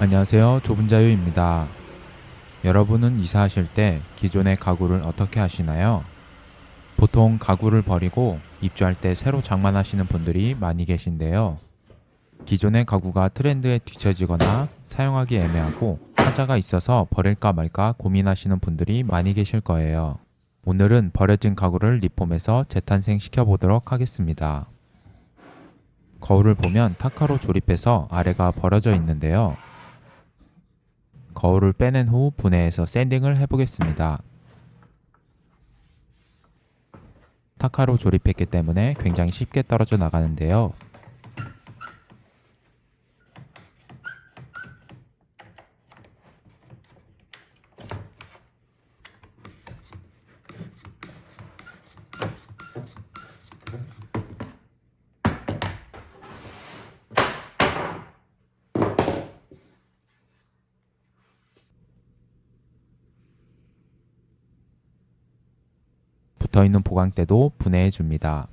안녕하세요. 좁은 자유입니다. 여러분은 이사하실 때 기존의 가구를 어떻게 하시나요? 보통 가구를 버리고 입주할 때 새로 장만하시는 분들이 많이 계신데요. 기존의 가구가 트렌드에 뒤처지거나 사용하기 애매하고 하자가 있어서 버릴까 말까 고민하시는 분들이 많이 계실 거예요. 오늘은 버려진 가구를 리폼해서 재탄생시켜 보도록 하겠습니다. 거울을 보면 타카로 조립해서 아래가 벌어져 있는데요. 거울을 빼낸 후 분해해서 샌딩을 해보겠습니다. 타카로 조립했기 때문에 굉장히 쉽게 떨어져 나가는데요. 붙어있는 보강대도 분해해 줍니다.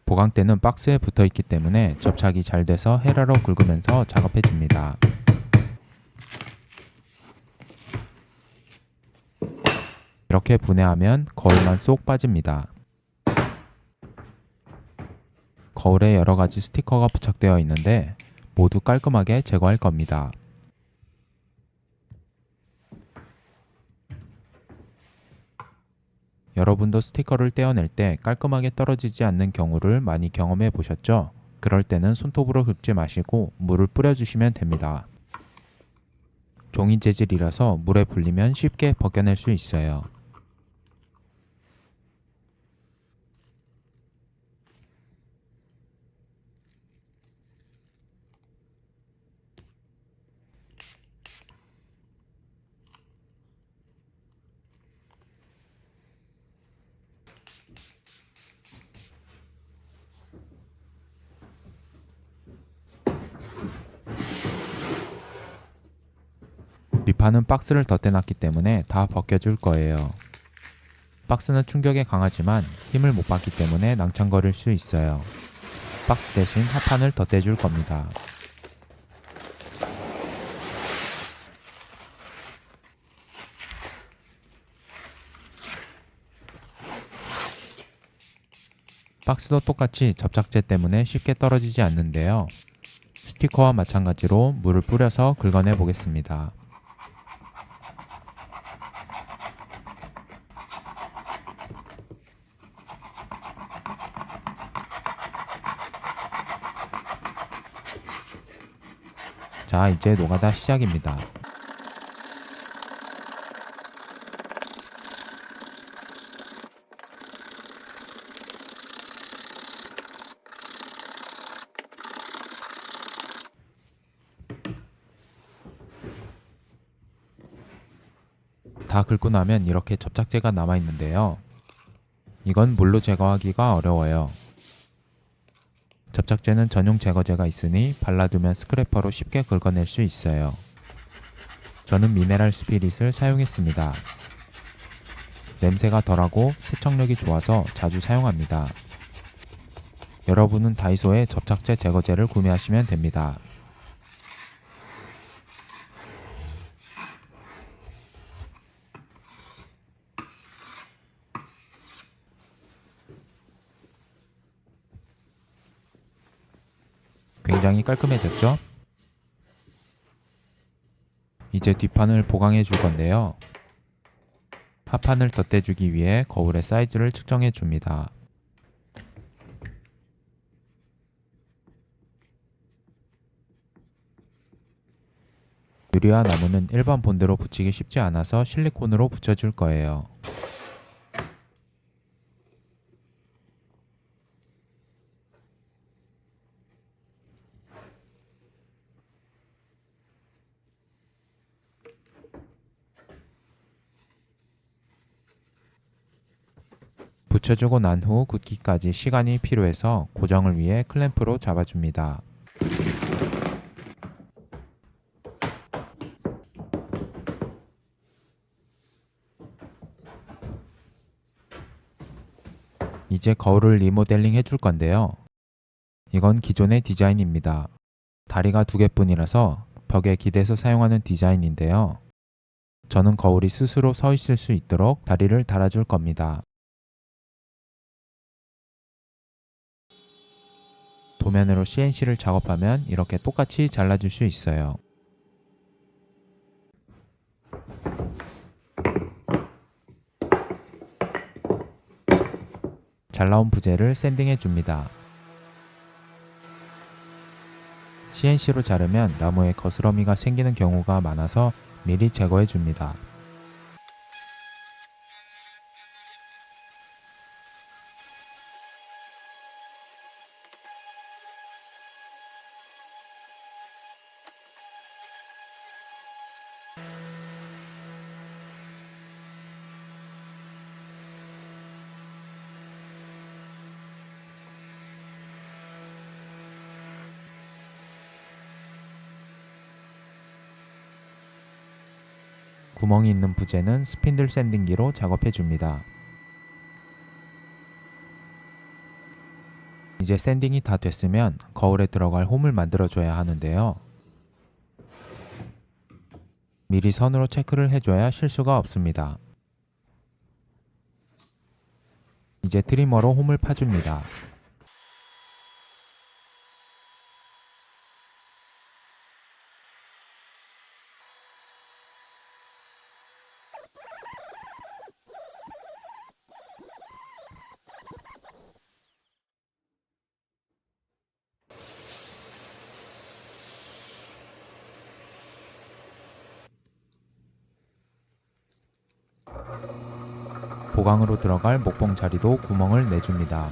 보강대는 박스에 붙어있기 때문에 접착이 잘 돼서 헤라로 긁으면서 작업해 줍니다. 이렇게 분해하면 거울만 쏙 빠집니다. 거울에 여러가지 스티커가 부착되어 있는데 모두 깔끔하게 제거할 겁니다. 여러분도 스티커를 떼어낼 때 깔끔하게 떨어지지 않는 경우를 많이 경험해 보셨죠? 그럴 때는 손톱으로 긁지 마시고 물을 뿌려주시면 됩니다. 종이 재질이라서 물에 불리면 쉽게 벗겨낼 수 있어요. 밑판은 박스를 덧대놨기 때문에 다 벗겨줄 거예요. 박스는 충격에 강하지만 힘을 못 받기 때문에 낭창거릴 수 있어요. 박스 대신 하판을 덧대줄 겁니다. 박스도 똑같이 접착제 때문에 쉽게 떨어지지 않는데요. 스티커와 마찬가지로 물을 뿌려서 긁어내 보겠습니다. 자, 이제 노가다 시작입니다. 다 긁고 나면 이렇게 접착제가 남아 있는데요. 이건 물로 제거하기가 어려워요. 접착제는 전용 제거제가 있으니 발라두면 스크래퍼로 쉽게 긁어낼 수 있어요. 저는 미네랄 스피릿을 사용했습니다. 냄새가 덜하고 세척력이 좋아서 자주 사용합니다. 여러분은 다이소에 접착제 제거제를 구매하시면 됩니다. 굉장히 깔끔해졌죠? 이제 뒷판을 보강해 줄 건데요. 하판을 덧대주기 위해 거울의 사이즈를 측정해 줍니다. 유리와 나무는 일반 본드로 붙이기 쉽지 않아서 실리콘으로 붙여줄 거예요. 붙여주고 난 후 굳기까지 시간이 필요해서 고정을 위해 클램프로 잡아줍니다. 이제 거울을 리모델링 해줄 건데요. 이건 기존의 디자인입니다. 다리가 2개뿐이라서 벽에 기대서 사용하는 디자인인데요. 저는 거울이 스스로 서 있을 수 있도록 다리를 달아줄 겁니다. 도면으로 CNC를 작업하면 이렇게 똑같이 잘라줄 수 있어요. 잘 나온 부재를 샌딩해 줍니다. CNC로 자르면 나무에 거스러미가 생기는 경우가 많아서 미리 제거해 줍니다. 구멍이 있는 부재는 스핀들 샌딩기로 작업해 줍니다. 이제 샌딩이 다 됐으면 거울에 들어갈 홈을 만들어 줘야 하는데요. 미리 선으로 체크를 해줘야 실수가 없습니다. 이제 트리머로 홈을 파줍니다. 보강으로 들어갈 목봉 자리도 구멍을 내줍니다.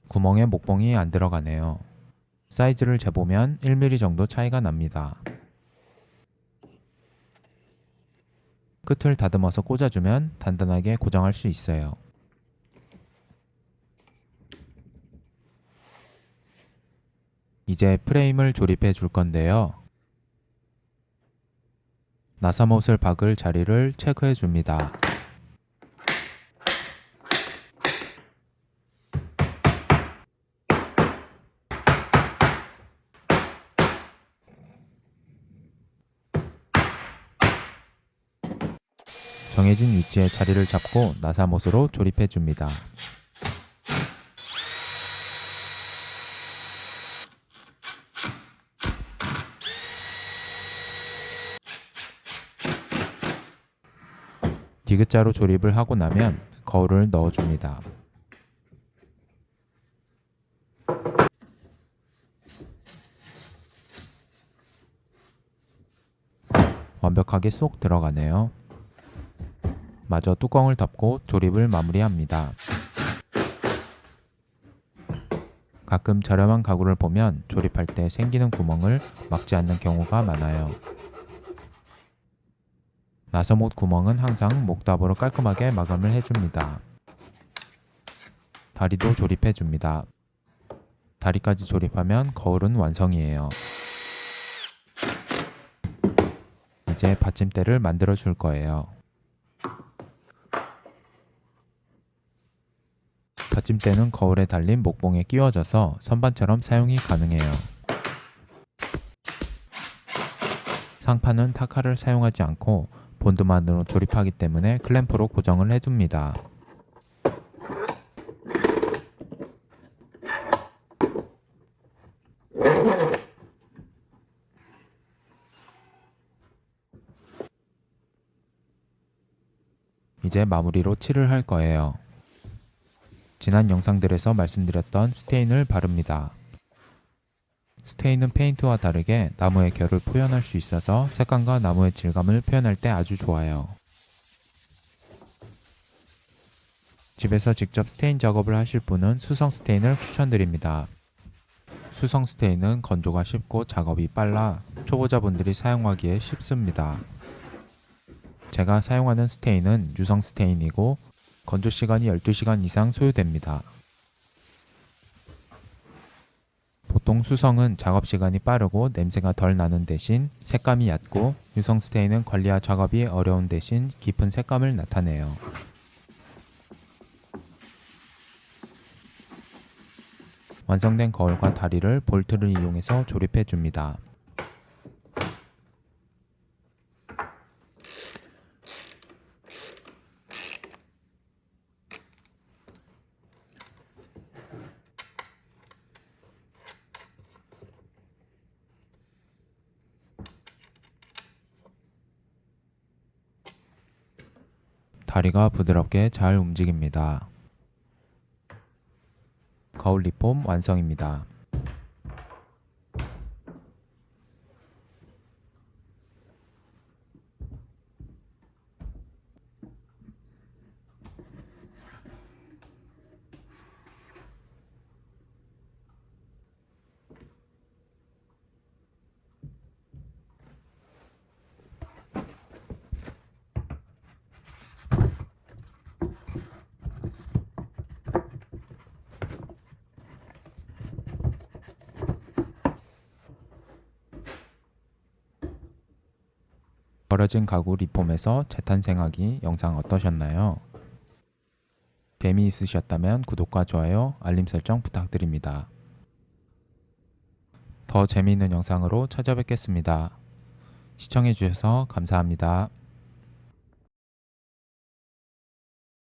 구멍에 목봉이 안 들어가네요. 사이즈를 재보면 1mm 정도 차이가 납니다. 끝을 다듬어서 꽂아주면 단단하게 고정할 수 있어요. 이제 프레임을 조립해 줄 건데요. 나사못을 박을 자리를 체크해 줍니다. 정해진 위치에 자리를 잡고 나사못으로 조립해 줍니다. 디귿자로 조립을 하고 나면 거울을 넣어줍니다. 완벽하게 쏙 들어가네요. 마저 뚜껑을 덮고 조립을 마무리합니다. 가끔 저렴한 가구를 보면 조립할 때 생기는 구멍을 막지 않는 경우가 많아요. 나사못 구멍은 항상 목답으로 깔끔하게 마감을 해줍니다. 다리도 조립해줍니다. 다리까지 조립하면 거울은 완성이에요. 이제 받침대를 만들어 줄 거예요. 받침대는 거울에 달린 목봉에 끼워져서 선반처럼 사용이 가능해요. 상판은 타카를 사용하지 않고 본드만으로 조립하기 때문에 클램프로 고정을 해줍니다. 이제 마무리로 칠을 할 거예요. 지난 영상들에서 말씀드렸던 스테인을 바릅니다. 스테인은 페인트와 다르게 나무의 결을 표현할 수 있어서 색감과 나무의 질감을 표현할 때 아주 좋아요. 집에서 직접 스테인 작업을 하실 분은 수성 스테인을 추천드립니다. 수성 스테인은 건조가 쉽고 작업이 빨라 초보자분들이 사용하기에 쉽습니다. 제가 사용하는 스테인은 유성 스테인이고 건조 시간이 12시간 이상 소요됩니다. 보통 수성은 작업 시간이 빠르고 냄새가 덜 나는 대신 색감이 얕고 유성 스테인은 관리와 작업이 어려운 대신 깊은 색감을 나타내요. 완성된 거울과 다리를 볼트를 이용해서 조립해 줍니다. 다리가 부드럽게 잘 움직입니다. 거울 리폼 완성입니다. 버려진 가구 리폼에서 재탄생하기 영상 어떠셨나요? 재미있으셨다면 구독과 좋아요, 알림 설정 부탁드립니다. 더 재미있는 영상으로 찾아뵙겠습니다. 시청해주셔서 감사합니다.